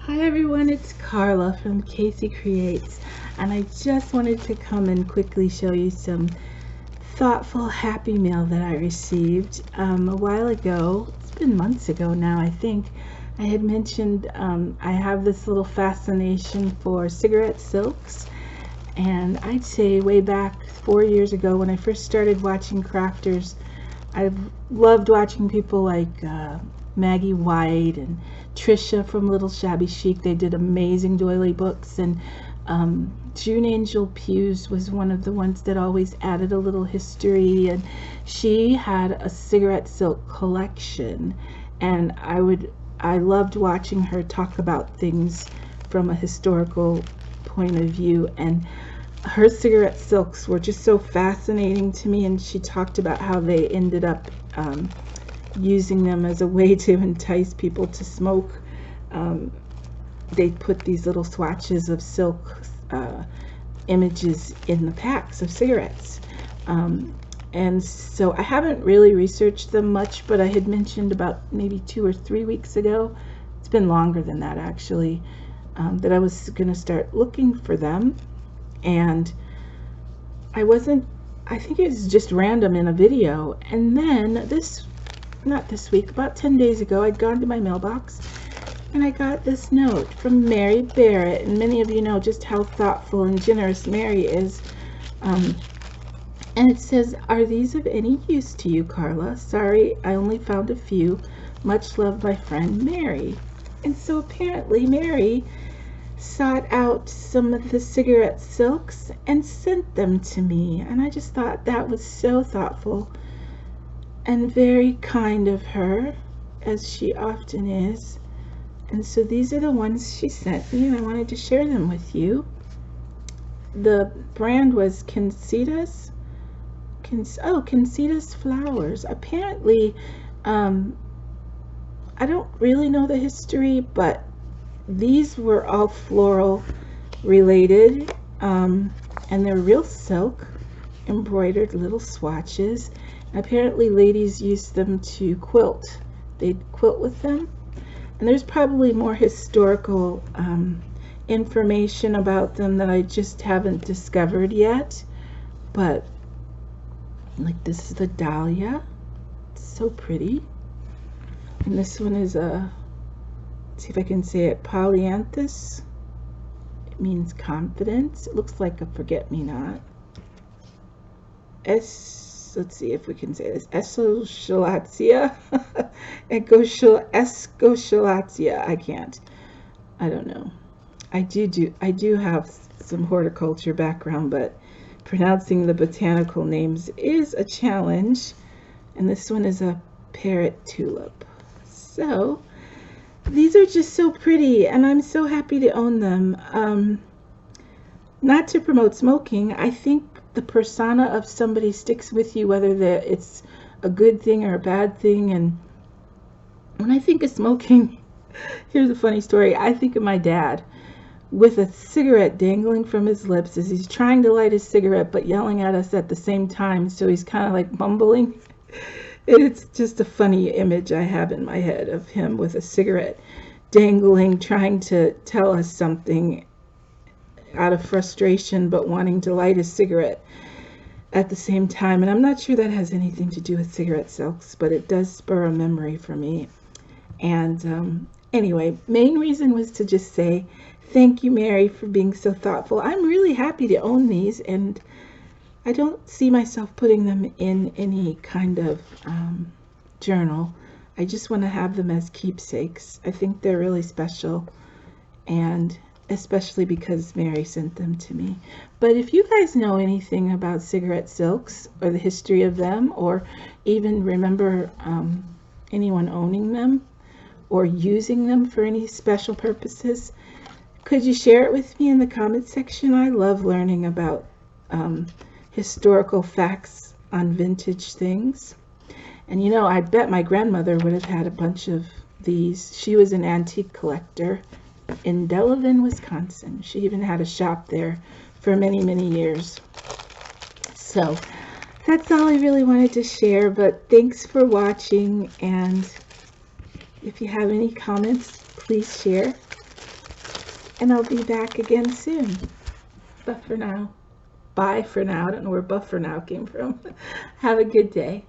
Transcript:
Hi everyone, it's Carla from Casey Creates, and I just wanted to come and quickly show you some thoughtful happy mail that I received a while ago. It's been months ago now, I think. I had mentioned I have this little fascination for cigarette silks, and I'd say way back 4 years ago when I first started watching crafters, I've loved watching people like Maggie White and Trisha from Little Shabby Chic. They did amazing doily books, and June Angel Pews was one of the ones that always added a little history, and she had a cigarette silk collection, and I loved watching her talk about things from a historical point of view, and her cigarette silks were just so fascinating to me, and she talked about how they ended up using them as a way to entice people to smoke. They put these little swatches of silk images in the packs of cigarettes. And so I haven't really researched them much, but I had mentioned about maybe 2 or 3 weeks ago, it's been longer than that actually, that I was going to start looking for them. And I think it was just random in a video. And then not this week, about 10 days ago, I'd gone to my mailbox and I got this note from Mary Barratt. And many of you know just how thoughtful and generous Mary is. And it says, "Are these of any use to you, Carla? Sorry, I only found a few. Much love, my friend Mary." And so apparently Mary sought out some of the cigarette silks and sent them to me, and I just thought that was so thoughtful and very kind of her, as she often is. And so these are the ones she sent me, and I wanted to share them with you. The brand was Conceita's Flowers. Apparently I don't really know the history, but these were all floral related, and they're real silk, embroidered little swatches. Apparently ladies used them to quilt. They'd quilt with them. And there's probably more historical information about them that I just haven't discovered yet. But like, this is the dahlia. It's so pretty. And this one is see if I can say it, polyanthus. It means confidence. It looks like a forget-me-not. Let's see if we can say this. Eschscholtzia. Eschscholtzia. I don't know. I do have some horticulture background, but pronouncing the botanical names is a challenge. And this one is a parrot tulip. So these are just so pretty, and I'm so happy to own them. Not to promote smoking. I think the persona of somebody sticks with you, whether it's a good thing or a bad thing. And when I think of smoking, here's a funny story. I think of my dad with a cigarette dangling from his lips as he's trying to light his cigarette but yelling at us at the same time, so he's kind of like mumbling. It's just a funny image I have in my head of him with a cigarette dangling, trying to tell us something out of frustration but wanting to light a cigarette at the same time. And I'm not sure that has anything to do with cigarette silks, but it does spur a memory for me. And anyway, main reason was to just say thank you, Mary, for being so thoughtful. I'm really happy to own these, and I don't see myself putting them in any kind of journal. I just want to have them as keepsakes. I think they're really special, and especially because Mary sent them to me. But if you guys know anything about cigarette silks or the history of them, or even remember anyone owning them or using them for any special purposes, could you share it with me in the comment section? I love learning about historical facts on vintage things. And you know, I bet my grandmother would have had a bunch of these. She was an antique collector in Delavan, Wisconsin. She even had a shop there for many, many years. So that's all I really wanted to share, but thanks for watching, and if you have any comments, please share. and I'll be back again soon. But for now, bye for now. I don't know where but for now came from. Have a good day.